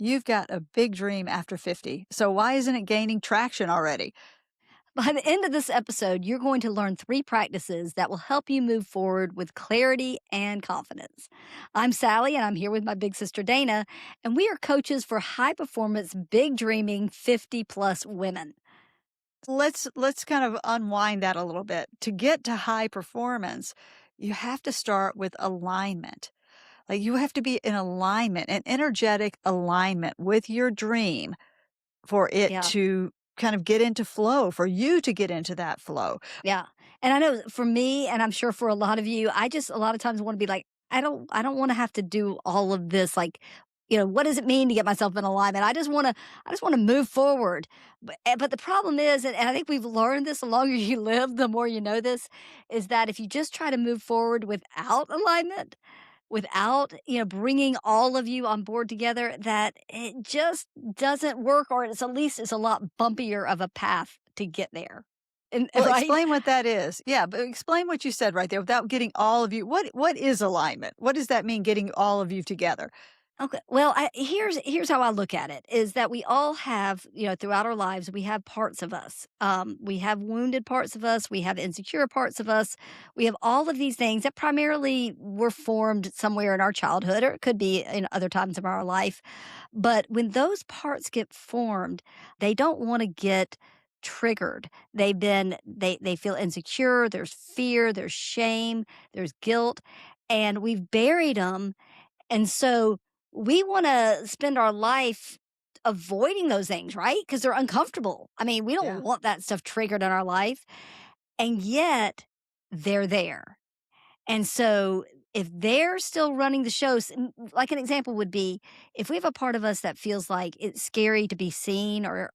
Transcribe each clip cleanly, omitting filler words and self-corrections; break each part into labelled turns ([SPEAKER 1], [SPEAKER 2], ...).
[SPEAKER 1] you've got a big dream after 50. So why isn't it gaining traction already?
[SPEAKER 2] By the end of this episode, you're going to learn 3 practices that will help you move forward with clarity and confidence. I'm Sally, and I'm here with my big sister Dana, and we are coaches for high performance, big dreaming 50 plus women.
[SPEAKER 1] Let's kind of unwind that a little bit. To get to high performance, you have to start with alignment. Like you have to be in alignment, an energetic alignment with your dream for it
[SPEAKER 2] Yeah.
[SPEAKER 1] to kind of get into flow, for you to get into that flow.
[SPEAKER 2] Yeah. And I know for me, and I'm sure for a lot of you, I just a lot of times want to be like, I don't want to have to do all of this. Like, what does it mean to get myself in alignment? I just want to move forward. But the problem is, and I think we've learned this the longer you live, the more you know this, is that if you just try to move forward without alignment, without, bringing all of you on board together, that it just doesn't work, or it's at least it's a lot bumpier of a path to get there. And
[SPEAKER 1] Well,
[SPEAKER 2] right?
[SPEAKER 1] explain what that is. Yeah, but explain what you said right there without getting all of you. What is alignment? What does that mean getting all of you together?
[SPEAKER 2] Okay. Well, here's how I look at it is that we all have, throughout our lives, we have parts of us. We have wounded parts of us. We have insecure parts of us. We have all of these things that primarily were formed somewhere in our childhood, or it could be in other times of our life. But when those parts get formed, they don't want to get triggered. They feel insecure. There's fear. There's shame. There's guilt, and we've buried them, and so we wanna spend our life avoiding those things, right? Because 'Cause they're uncomfortable. I mean, we don't
[SPEAKER 1] Yeah.
[SPEAKER 2] want that stuff triggered in our life, and yet they're there. And so if they're still running the shows, like an example would be if we have a part of us that feels like it's scary to be seen, or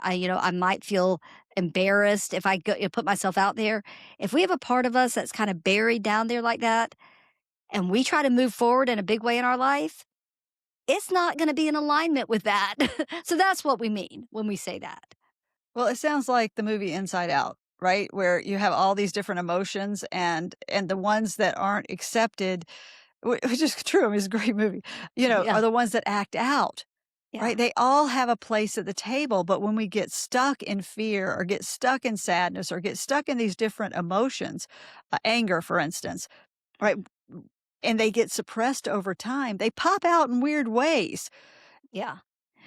[SPEAKER 2] I might feel embarrassed if I put myself out there. If we have a part of us that's kinda buried down there like that, and we try to move forward in a big way in our life, it's not gonna be in alignment with that. So that's what we mean when we say that.
[SPEAKER 1] Well, it sounds like the movie Inside Out, right? Where you have all these different emotions and the ones that aren't accepted, which is true. I mean, it's a great movie,
[SPEAKER 2] Yeah,
[SPEAKER 1] are the ones that act out.
[SPEAKER 2] yeah,
[SPEAKER 1] Right? They all have a place at the table, but when we get stuck in fear or get stuck in sadness or get stuck in these different emotions, anger, for instance, right? And they get suppressed over time, they pop out in weird ways.
[SPEAKER 2] yeah.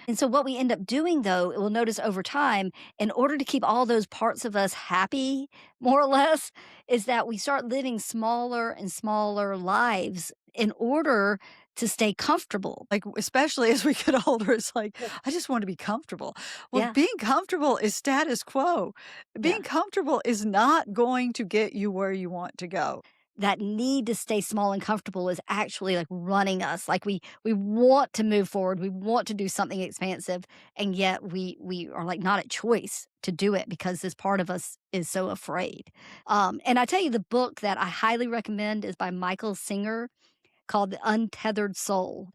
[SPEAKER 2] And so what we end up doing though, we'll notice over time, in order to keep all those parts of us happy, more or less, is that we start living smaller and smaller lives in order to stay comfortable.
[SPEAKER 1] Like, especially as we get older, it's like,
[SPEAKER 2] Yeah.
[SPEAKER 1] I just want to be comfortable. Well,
[SPEAKER 2] Yeah,
[SPEAKER 1] being comfortable is status quo. Being
[SPEAKER 2] yeah.
[SPEAKER 1] comfortable is not going to get you where you want to go.
[SPEAKER 2] That need to stay small and comfortable is actually like running us. Like we want to move forward, we want to do something expansive, and yet we are like not at choice to do it because this part of us is so afraid. And I tell you, the book that I highly recommend is by Michael Singer, called The Untethered Soul.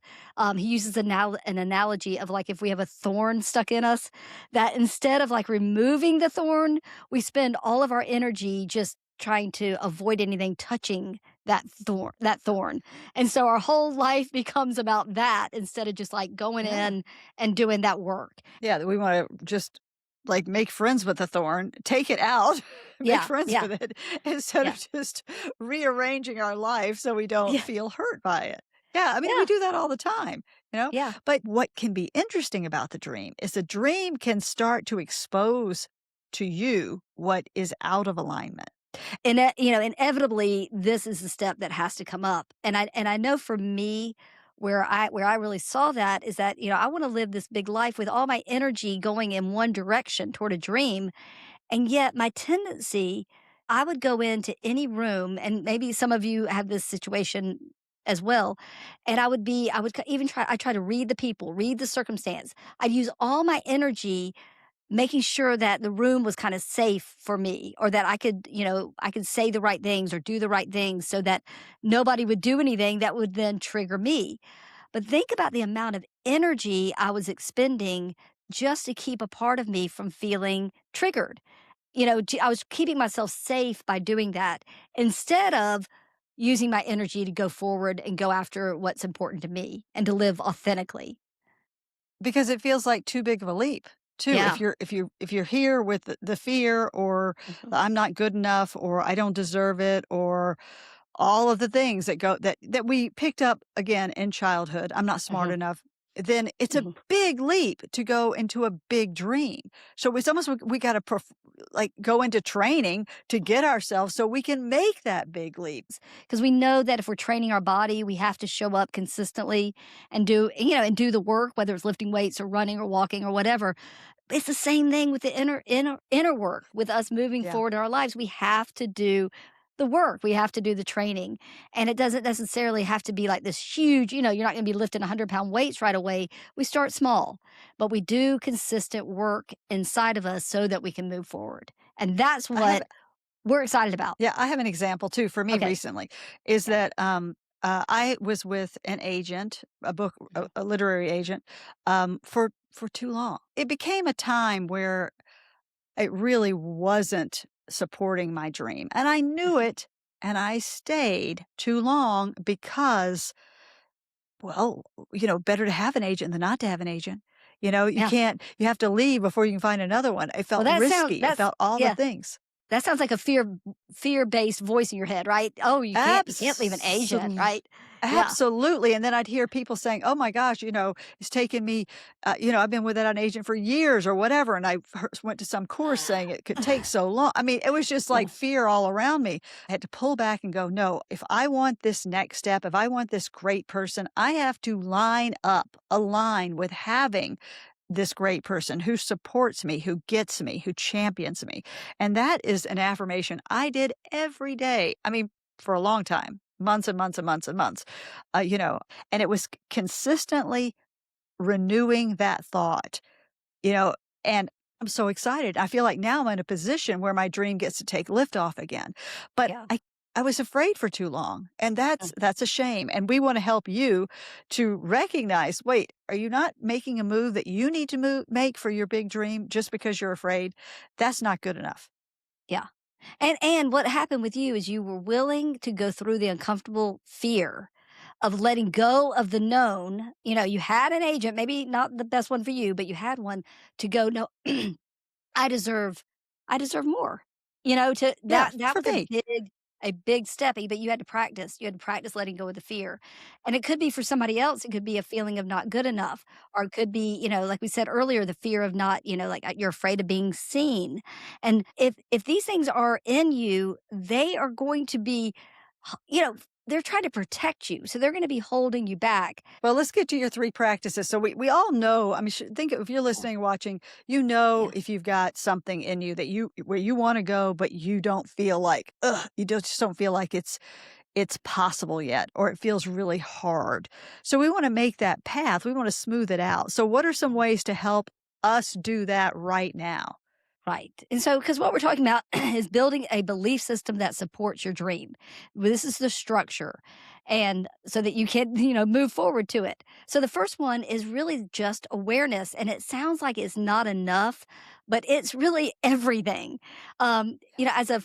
[SPEAKER 2] He uses an analogy of like if we have a thorn stuck in us, that instead of like removing the thorn, we spend all of our energy just trying to avoid anything touching that thorn. And so our whole life becomes about that instead of just like going
[SPEAKER 1] Yeah.
[SPEAKER 2] in and doing that work.
[SPEAKER 1] Yeah, that we wanna just, like, make friends with the thorn, take it out, make
[SPEAKER 2] Yeah,
[SPEAKER 1] friends
[SPEAKER 2] yeah,
[SPEAKER 1] with it, instead
[SPEAKER 2] yeah,
[SPEAKER 1] of just rearranging our life so we don't
[SPEAKER 2] yeah,
[SPEAKER 1] feel hurt by it. Yeah, I mean, we
[SPEAKER 2] yeah,
[SPEAKER 1] do that all the time, you know?
[SPEAKER 2] yeah.
[SPEAKER 1] But what can be interesting about the dream is the dream can start to expose to you what is out of alignment.
[SPEAKER 2] Inevitably, this is the step that has to come up, and I know for me, where I really saw that is that, I wanna live this big life with all my energy going in one direction toward a dream, and yet my tendency, I would go into any room, and maybe some of you have this situation as well, and I would even I try to read the people, read the circumstance. I'd use all my energy making sure that the room was kinda safe for me, or that I could say the right things or do the right things so that nobody would do anything that would then trigger me. But think about the amount of energy I was expending just to keep a part of me from feeling triggered. I was keeping myself safe by doing that instead of using my energy to go forward and go after what's important to me and to live authentically.
[SPEAKER 1] because it feels like too big of a leap too.
[SPEAKER 2] Yeah.
[SPEAKER 1] If you're here with the fear or
[SPEAKER 2] Mhm.
[SPEAKER 1] I'm not good enough or I don't deserve it or all of the things that go that we picked up again in childhood. I'm not smart
[SPEAKER 2] Mhm.
[SPEAKER 1] enough. Then it's a
[SPEAKER 2] Mhm.
[SPEAKER 1] big leap to go into a big dream. So it's almost we got to like go into training to get ourselves so we can make that big leap.
[SPEAKER 2] Because we know that if we're training our body, we have to show up consistently and and do the work, whether it's lifting weights or running or walking or whatever. It's the same thing with the inner work with us moving
[SPEAKER 1] Yeah.
[SPEAKER 2] forward in our lives. We have to do the work. We have to do the training. And it doesn't necessarily have to be like this huge, you're not going to be lifting 100-pound weights right away. We start small, but we do consistent work inside of us so that we can move forward. And that's
[SPEAKER 1] I have
[SPEAKER 2] what we're excited about.
[SPEAKER 1] Yeah, I have an example too for me
[SPEAKER 2] Okay.
[SPEAKER 1] recently is
[SPEAKER 2] Yeah.
[SPEAKER 1] that I was with an agent,
[SPEAKER 2] Mhm.
[SPEAKER 1] a literary agent, for too long. It became a time where it really wasn't supporting my dream, and I knew
[SPEAKER 2] Mhm.
[SPEAKER 1] it, and I stayed too long because, well, better to have an agent than not to have an agent. You
[SPEAKER 2] Yeah.
[SPEAKER 1] can't. You have to leave before you can find another one. It
[SPEAKER 2] Well,
[SPEAKER 1] felt risky. It felt all the
[SPEAKER 2] yeah.
[SPEAKER 1] things.
[SPEAKER 2] That sounds like a fear-based voice in your head, right? "Oh, you can't leave an agent,"
[SPEAKER 1] Absolutely.
[SPEAKER 2] right? Yeah.
[SPEAKER 1] Absolutely, and then I'd hear people saying, "Oh my gosh, it's taken me, I've been with that agent for years or whatever," and I went to some course saying it could take so long. I mean, it was just like
[SPEAKER 2] Mm,
[SPEAKER 1] fear all around me. I had to pull back and go, "No, if I want this next step, if I want this great person, I have to align with having this great person who supports me, who gets me, who champions me." And that is an affirmation I did every day. I mean, for a long time, months and months and months and months, and it was consistently renewing that thought, you know, and I'm so excited. I feel like now I'm in a position where my dream gets to take liftoff again. But
[SPEAKER 2] yeah.
[SPEAKER 1] I was afraid for too long, and
[SPEAKER 2] Mm,
[SPEAKER 1] that's a shame. And we want to help you to recognize, wait, are you not making a move that you need to make for your big dream just because you're afraid? That's not good enough.
[SPEAKER 2] yeah. And what happened with you is you were willing to go through the uncomfortable fear of letting go of the known. You had an agent, maybe not the best one for you, but you had one to go, "No, I deserve I deserve more." To
[SPEAKER 1] Yeah,
[SPEAKER 2] that
[SPEAKER 1] for
[SPEAKER 2] was
[SPEAKER 1] me.
[SPEAKER 2] a big step, but you had to practice. You had to practice letting go of the fear. And it could be for somebody else, it could be a feeling of not good enough, or it could be, like we said earlier, the fear of not, like you're afraid of being seen. And if these things are in you, they are going to be, they're trying to protect you. So they're going to be holding you back.
[SPEAKER 1] Well, let's get to your 3 practices. So we all know, I mean, think if you're
[SPEAKER 2] Yeah.
[SPEAKER 1] listening and watching,
[SPEAKER 2] Yeah.
[SPEAKER 1] if you've got something in you that where you wanna go, but you don't feel like, ugh, you just don't feel like it's possible yet, or it feels really hard. So we wanna make that path, we wanna smooth it out. So what are some ways to help us do that right now?
[SPEAKER 2] Right. And so, because what we're talking about is building a belief system that supports your dream. This is the structure. And so that you can, move forward to it. So, the first one is really just awareness. And it sounds like it's not enough, but it's really everything. As a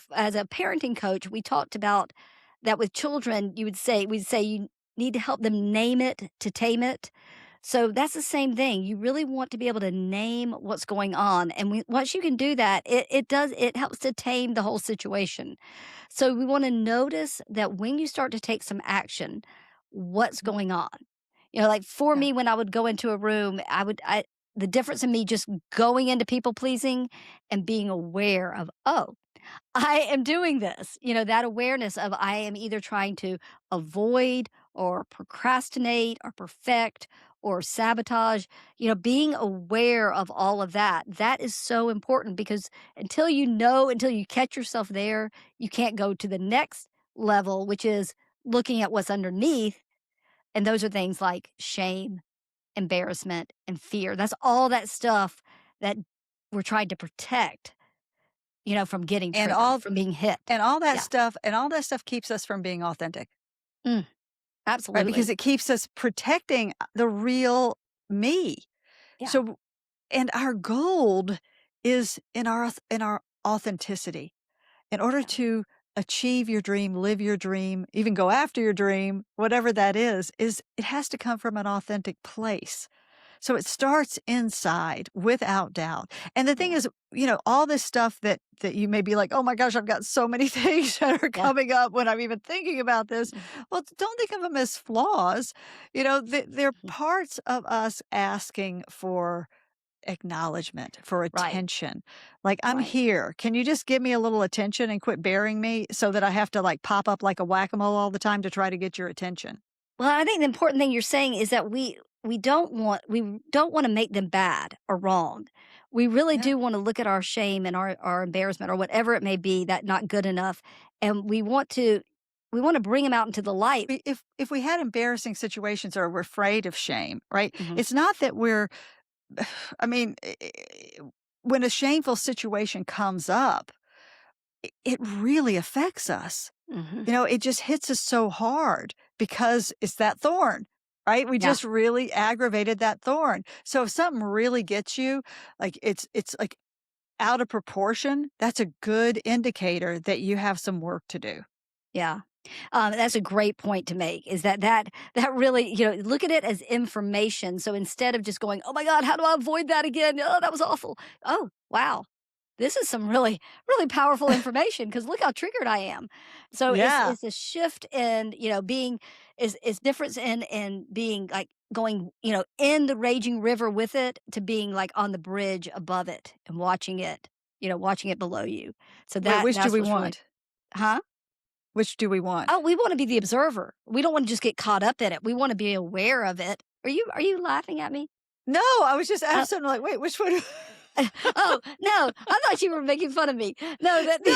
[SPEAKER 2] parenting coach, we talked about that with children, we'd say you need to help them name it to tame it. So that's the same thing. You really want to be able to name what's going on, and once you can do that, it helps to tame the whole situation. So we want to notice that when you start to take some action, what's
[SPEAKER 1] Mhm.
[SPEAKER 2] going on. Like for
[SPEAKER 1] Yeah.
[SPEAKER 2] me, when I would go into a room, the difference in me just going into people pleasing and being aware of, oh, I am doing this. That awareness of I am either trying to avoid or procrastinate or perfect or sabotage, being aware of all of that. That is so important because until you catch yourself there, you can't go to the next level, which is looking at what's underneath. And those are things like shame, embarrassment, and fear. That's all that stuff that we're trying to protect, from getting
[SPEAKER 1] And
[SPEAKER 2] triggered,
[SPEAKER 1] all
[SPEAKER 2] from being hit. Yeah.
[SPEAKER 1] all that stuff keeps us from being authentic,
[SPEAKER 2] Mm,
[SPEAKER 1] right? Because
[SPEAKER 2] absolutely.
[SPEAKER 1] it keeps us protecting the real me.
[SPEAKER 2] Yeah.
[SPEAKER 1] So and our gold is in our authenticity. In order
[SPEAKER 2] Yeah.
[SPEAKER 1] to achieve your dream, live your dream, even go after your dream, whatever that is it has to come from an authentic place. So it starts inside without doubt. And the thing
[SPEAKER 2] Yeah.
[SPEAKER 1] is, all this stuff that you may be like, "Oh my gosh, I've got so many things that are
[SPEAKER 2] Yeah.
[SPEAKER 1] coming up when I'm even thinking about this."
[SPEAKER 2] Mhm.
[SPEAKER 1] Well, don't think of them as flaws. They're
[SPEAKER 2] Mhm.
[SPEAKER 1] parts of us asking for acknowledgement, for
[SPEAKER 2] Right.
[SPEAKER 1] attention. Like, "I'm
[SPEAKER 2] Right.
[SPEAKER 1] here. Can you just give me a little attention and quit burying me so that I have to, like, pop up like a whack-a-mole all the time to try to get your attention?"
[SPEAKER 2] Well, I think the important thing you're saying is that we don't wanna make them bad or wrong. We really
[SPEAKER 1] Yeah.
[SPEAKER 2] do wanna look at our shame and our embarrassment or whatever it may be, that not good enough, and we wanna bring them out into the light.
[SPEAKER 1] If we had embarrassing situations or we're afraid of shame, right?
[SPEAKER 2] Mhm.
[SPEAKER 1] It's not that we're I mean, when a shameful situation comes up, it really affects us.
[SPEAKER 2] Mhm.
[SPEAKER 1] It just hits us so hard because it's that thorn, right? We
[SPEAKER 2] Yeah.
[SPEAKER 1] just really aggravated that thorn. So if something really gets you, like it's like out of proportion, that's a good indicator that you have some work to do.
[SPEAKER 2] Yeah. That's a great point to make, is that really, look at it as information. So instead of just going, "Oh my god, how do I avoid that again? Oh, that was awful." Oh, wow. This is some really, really powerful information, because look how triggered I am. So
[SPEAKER 1] Yeah.
[SPEAKER 2] it's a shift in, being is difference in being like going, in the raging river with it, to being like on the bridge above it and watching it below you. So
[SPEAKER 1] Wait, which do
[SPEAKER 2] that's
[SPEAKER 1] we
[SPEAKER 2] what's really.
[SPEAKER 1] want?
[SPEAKER 2] Huh?
[SPEAKER 1] Which do we want?
[SPEAKER 2] Oh, we wanna be the observer. We don't wanna just get caught up in it. We wanna be aware of it. Are you laughing at me?
[SPEAKER 1] No, I was just
[SPEAKER 2] Uh,
[SPEAKER 1] absolutely like, wait, which one?
[SPEAKER 2] oh, no, I thought you were making fun of me. No, that
[SPEAKER 1] No,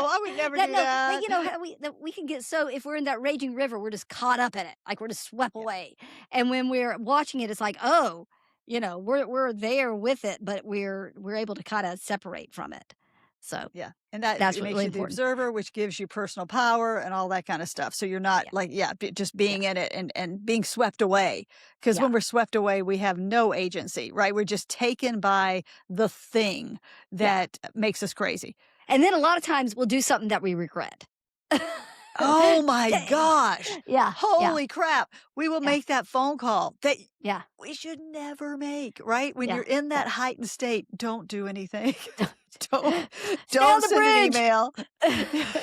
[SPEAKER 1] I would never
[SPEAKER 2] that
[SPEAKER 1] do
[SPEAKER 2] no, like,
[SPEAKER 1] that.
[SPEAKER 2] how we can get so, if we're in that raging river, we're just caught up in it, like, we're just swept
[SPEAKER 1] Yeah.
[SPEAKER 2] away, and when we're watching it, it's like, "Oh," we're there with it, but we're able to kinda separate from it. So,
[SPEAKER 1] Yeah, and that
[SPEAKER 2] that's
[SPEAKER 1] it
[SPEAKER 2] what
[SPEAKER 1] makes
[SPEAKER 2] really
[SPEAKER 1] you the
[SPEAKER 2] important.
[SPEAKER 1] observer, which gives you personal power and all that kind of stuff. So you're not
[SPEAKER 2] Yeah,
[SPEAKER 1] like, yeah, just
[SPEAKER 2] yeah,
[SPEAKER 1] being in it and being swept away. Because
[SPEAKER 2] yeah,
[SPEAKER 1] when we're swept away, we have no agency, right? We're just taken by the thing
[SPEAKER 2] yeah.
[SPEAKER 1] that makes us crazy.
[SPEAKER 2] And then a lot of times we'll do something that we regret.
[SPEAKER 1] Oh my
[SPEAKER 2] Dang.
[SPEAKER 1] gosh.
[SPEAKER 2] Yeah, yeah,
[SPEAKER 1] Holy crap. We will
[SPEAKER 2] yeah,
[SPEAKER 1] make that phone call that
[SPEAKER 2] yeah,
[SPEAKER 1] we should never make, right? When
[SPEAKER 2] yeah,
[SPEAKER 1] you're in
[SPEAKER 2] yeah.
[SPEAKER 1] that heightened state, don't do anything.
[SPEAKER 2] Don't
[SPEAKER 1] Don't
[SPEAKER 2] stay on
[SPEAKER 1] don't
[SPEAKER 2] the
[SPEAKER 1] send an
[SPEAKER 2] bridge.
[SPEAKER 1] email.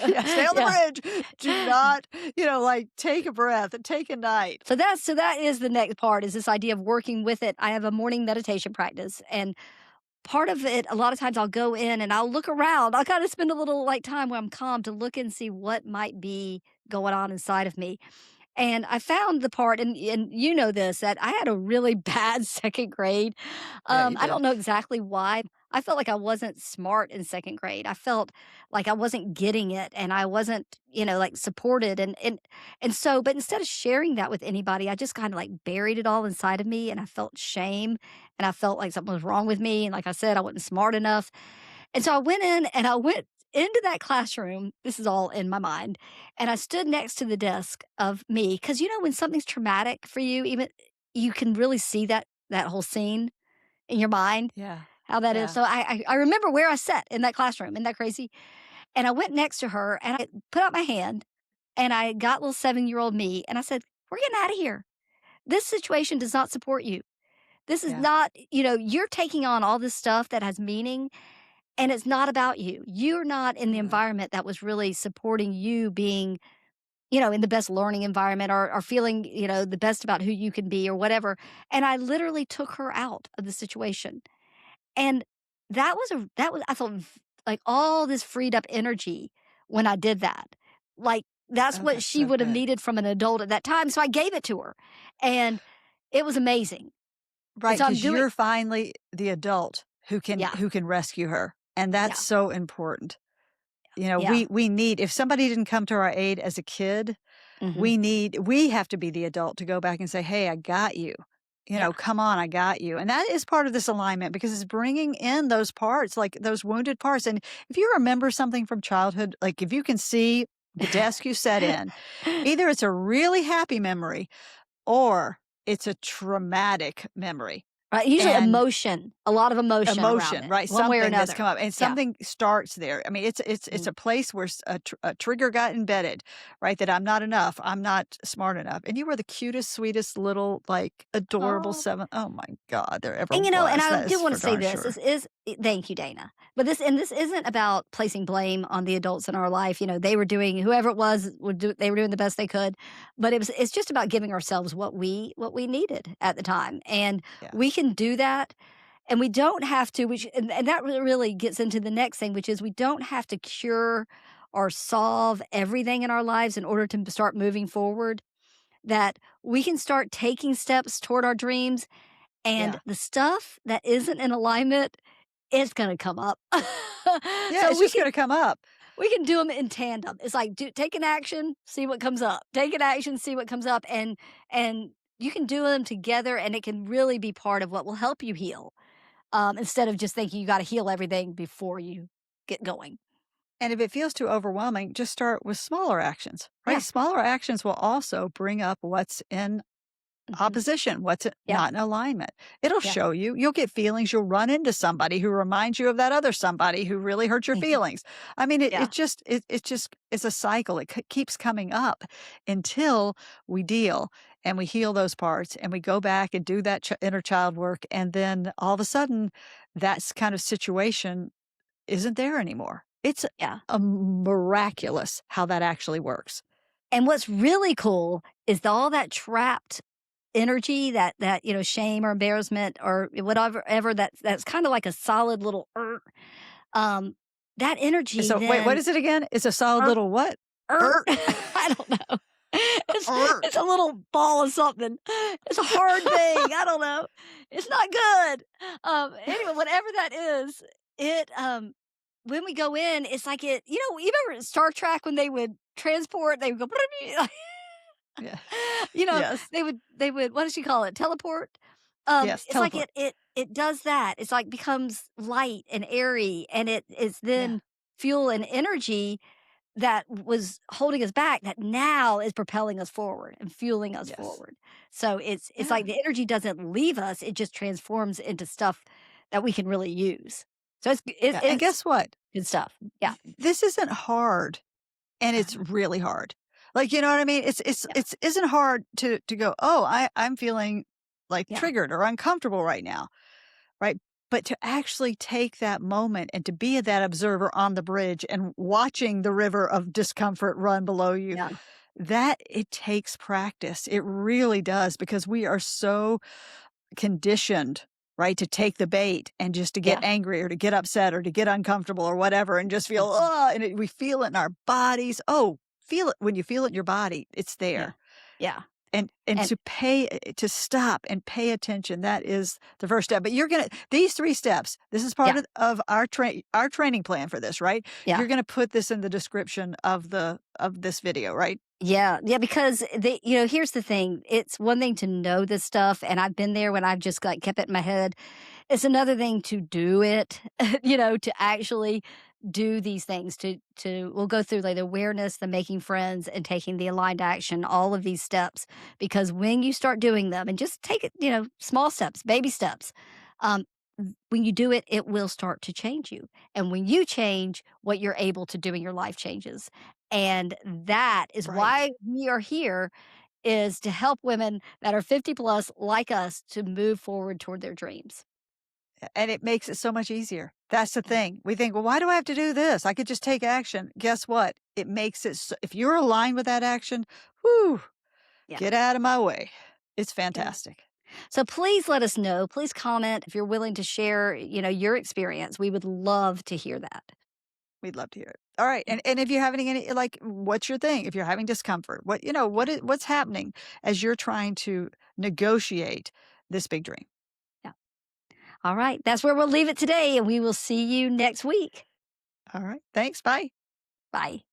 [SPEAKER 1] Yeah, stay on the
[SPEAKER 2] Yeah.
[SPEAKER 1] bridge. Do not, like, take a breath and take a night.
[SPEAKER 2] So that is the next part, is this idea of working with it. I have a morning meditation practice, and part of it, a lot of times I'll go in and I'll look around. I'll kinda spend a little, like, time where I'm calm to look and see what might be going on inside of me. And I found the part, and you know this, that I had a really bad 2nd grade.
[SPEAKER 1] Yeah, you
[SPEAKER 2] I don't
[SPEAKER 1] did.
[SPEAKER 2] know exactly why. I felt like I wasn't smart in 2nd grade. I felt like I wasn't getting it, and I wasn't, like, supported, but instead of sharing that with anybody, I just kinda, like, buried it all inside of me, and I felt shame, and I felt like something was wrong with me, and like I said, I wasn't smart enough. And so I went in and I went into that classroom. This is all in my mind. And I stood next to the desk of me, because when something's traumatic for you, even you can really see that whole scene in your mind,
[SPEAKER 1] Yeah.
[SPEAKER 2] how that is.
[SPEAKER 1] Yeah.
[SPEAKER 2] So I remember where I sat in that classroom. Isn't that crazy? And I went next to her and I put out my hand and I got little 7-year-old me and I said, "We're getting out of here. This situation does not support you. This is
[SPEAKER 1] Yeah.
[SPEAKER 2] not, you're taking on all this stuff that has meaning, and it's not about you. You're not in the
[SPEAKER 1] Mm.
[SPEAKER 2] environment that was really supporting you being, in the best learning environment, or feeling, the best about who you can be or whatever." And I literally took her out of the situation. And I felt like all this freed up energy when I did that. Like, that's
[SPEAKER 1] Oh,
[SPEAKER 2] what
[SPEAKER 1] that's
[SPEAKER 2] she
[SPEAKER 1] so
[SPEAKER 2] would have
[SPEAKER 1] good.
[SPEAKER 2] needed from an adult at that time. So I gave it to her. And it was amazing. And
[SPEAKER 1] Right,
[SPEAKER 2] so I'm
[SPEAKER 1] because
[SPEAKER 2] doing.
[SPEAKER 1] you're finally the adult who can
[SPEAKER 2] Yeah.
[SPEAKER 1] who can rescue her, and that's
[SPEAKER 2] Yeah.
[SPEAKER 1] so important.
[SPEAKER 2] Yeah.
[SPEAKER 1] We need if somebody didn't come to our aid as a kid,
[SPEAKER 2] Hmm.
[SPEAKER 1] we have to be the adult to go back and say, "Hey, I got you."
[SPEAKER 2] Yeah.
[SPEAKER 1] "Come on, I got you." And that is part of this alignment because it's bringing in those parts, like those wounded parts. And if you remember something from childhood, like if you can see the desk you sat in, either it's a really happy memory or it's a traumatic memory.
[SPEAKER 2] Right, usually
[SPEAKER 1] and
[SPEAKER 2] emotion, a lot of emotion around
[SPEAKER 1] emotion,
[SPEAKER 2] it,
[SPEAKER 1] right?
[SPEAKER 2] one way or
[SPEAKER 1] Something that's
[SPEAKER 2] another.
[SPEAKER 1] come up, and
[SPEAKER 2] Yeah.
[SPEAKER 1] something starts there. I mean, it's
[SPEAKER 2] Mhm.
[SPEAKER 1] a place where a trigger got embedded, right? That I'm not enough, I'm not smart enough, and you were the cutest, sweetest little, like, adorable
[SPEAKER 2] Oh.
[SPEAKER 1] 7 oh my god, there ever
[SPEAKER 2] And, and
[SPEAKER 1] was.
[SPEAKER 2] I
[SPEAKER 1] That
[SPEAKER 2] do
[SPEAKER 1] is
[SPEAKER 2] wanna
[SPEAKER 1] for
[SPEAKER 2] say
[SPEAKER 1] darn
[SPEAKER 2] this,
[SPEAKER 1] sure.
[SPEAKER 2] thank you, Dana. But this isn't about placing blame on the adults in our life, they were doing whoever it was they were doing the best they could, but it's just about giving ourselves what we needed at the time, and
[SPEAKER 1] Yeah,
[SPEAKER 2] we can do that, and we don't have to, which and that really gets into the next thing, which is we don't have to cure or solve everything in our lives in order to start moving forward, that we can start taking steps toward our dreams, and
[SPEAKER 1] yeah.
[SPEAKER 2] the stuff that isn't in alignment is gonna come up.
[SPEAKER 1] Yeah,
[SPEAKER 2] So
[SPEAKER 1] it's just gonna come up.
[SPEAKER 2] we can do them in tandem. It's like, take an action, see what comes up. Take an action, see what comes up, and you can do them together, and it can really be part of what will help you heal, instead of just thinking you gotta heal everything before you get going.
[SPEAKER 1] And if it feels too overwhelming, just start with smaller actions, right?
[SPEAKER 2] Yeah.
[SPEAKER 1] Smaller actions will also bring up what's in
[SPEAKER 2] Mhm.
[SPEAKER 1] opposition, what's
[SPEAKER 2] Yeah.
[SPEAKER 1] not in alignment. It'll
[SPEAKER 2] Yeah.
[SPEAKER 1] show you. You'll get feelings. You'll run into somebody who reminds you of that other somebody who really hurt your
[SPEAKER 2] Mhm.
[SPEAKER 1] feelings. I mean,
[SPEAKER 2] Yeah.
[SPEAKER 1] it just is a cycle. It keeps coming up until we deal and we heal those parts and we go back and do that inner child work. And then all of a sudden, that's kind of situation isn't there anymore. It's
[SPEAKER 2] Yeah.
[SPEAKER 1] a miraculous how that actually works.
[SPEAKER 2] And what's really cool is all that trapped energy, that shame or embarrassment or whatever ever that's kinda like a solid little um, that
[SPEAKER 1] And
[SPEAKER 2] energy
[SPEAKER 1] so, wait, what
[SPEAKER 2] then
[SPEAKER 1] is it again? It's a solid
[SPEAKER 2] "er,
[SPEAKER 1] little what?
[SPEAKER 2] er,"
[SPEAKER 1] Er,
[SPEAKER 2] I don't know. It's
[SPEAKER 1] er.
[SPEAKER 2] it's a little ball of something. It's a hard thing, I don't know. It's not good. Anyway, whatever that is, when we go in, it's like you remember in Star Trek when they would transport, they would go
[SPEAKER 1] Yeah.
[SPEAKER 2] You know,
[SPEAKER 1] Yes.
[SPEAKER 2] they would what does she call it? Teleport?
[SPEAKER 1] Yes,
[SPEAKER 2] It's like
[SPEAKER 1] teleport.
[SPEAKER 2] it does that. It's like becomes light and airy, and it is
[SPEAKER 1] Yeah.
[SPEAKER 2] then fuel and energy that was holding us back that now is propelling us forward and fueling us
[SPEAKER 1] Yes.
[SPEAKER 2] forward. So it's
[SPEAKER 1] Yeah.
[SPEAKER 2] like the energy doesn't leave us, it just transforms into stuff that we can really use. So
[SPEAKER 1] Yeah, and
[SPEAKER 2] it's
[SPEAKER 1] guess what?
[SPEAKER 2] good stuff. Yeah.
[SPEAKER 1] This isn't hard, and it's
[SPEAKER 2] Uh-huh.
[SPEAKER 1] really hard. Like, you know what I mean?
[SPEAKER 2] Yeah.
[SPEAKER 1] It's isn't hard to go, "Oh, I'm feeling, like,
[SPEAKER 2] Yeah.
[SPEAKER 1] triggered or uncomfortable right now." Right? But to actually take that moment and to be that observer on the bridge and watching the river of discomfort run below you,
[SPEAKER 2] Yeah.
[SPEAKER 1] that it takes practice. It really does because we are so conditioned, right, to take the bait and just to get
[SPEAKER 2] Yeah.
[SPEAKER 1] angry or to get upset or to get uncomfortable or whatever and just feel,
[SPEAKER 2] Mhm.
[SPEAKER 1] oh, and we feel it in our bodies. Oh, feel it when you feel it in your body. It's
[SPEAKER 2] Yeah.
[SPEAKER 1] there.
[SPEAKER 2] Yeah.
[SPEAKER 1] And
[SPEAKER 2] And
[SPEAKER 1] to stop and pay attention, that is the first step, but you're gonna these 3 steps, this is part
[SPEAKER 2] yeah.
[SPEAKER 1] of our training plan for this, right?
[SPEAKER 2] Yeah.
[SPEAKER 1] You're gonna put this in the description of this video, right?
[SPEAKER 2] Yeah, yeah, because here's the thing. It's one thing to know this stuff, and I've been there when I've just like kept it in my head. It's another thing to do it, to actually do these things. We'll go through like the awareness, the making friends, and taking the aligned action. All of these steps, because when you start doing them, and just take it, small steps, baby steps. Um, when you do it, it will start to change you, and when you change, what you're able to do in your life changes. And that is
[SPEAKER 1] Right.
[SPEAKER 2] why we are here, is to help women that are 50 plus like us to move forward toward their dreams.
[SPEAKER 1] And it makes it so much easier. That's the
[SPEAKER 2] Yeah.
[SPEAKER 1] thing. We think, "Well, why do I have to do this? I could just take action." Guess what? It makes it if you're aligned with that action, whoo,
[SPEAKER 2] Yeah.
[SPEAKER 1] get out of my way. It's
[SPEAKER 2] Yeah.
[SPEAKER 1] fantastic.
[SPEAKER 2] So please let us know. Please comment if you're willing to share, your experience. We would love to hear that.
[SPEAKER 1] We'd love to hear it. All right,
[SPEAKER 2] Yeah.
[SPEAKER 1] and if you're having any like, what's your thing? If you're having discomfort,
[SPEAKER 2] Yeah.
[SPEAKER 1] what's happening as you're trying to negotiate this big dream?
[SPEAKER 2] Yeah. All right. That's where we'll leave it today, and we will see you next week.
[SPEAKER 1] All right, thanks, bye.
[SPEAKER 2] Bye.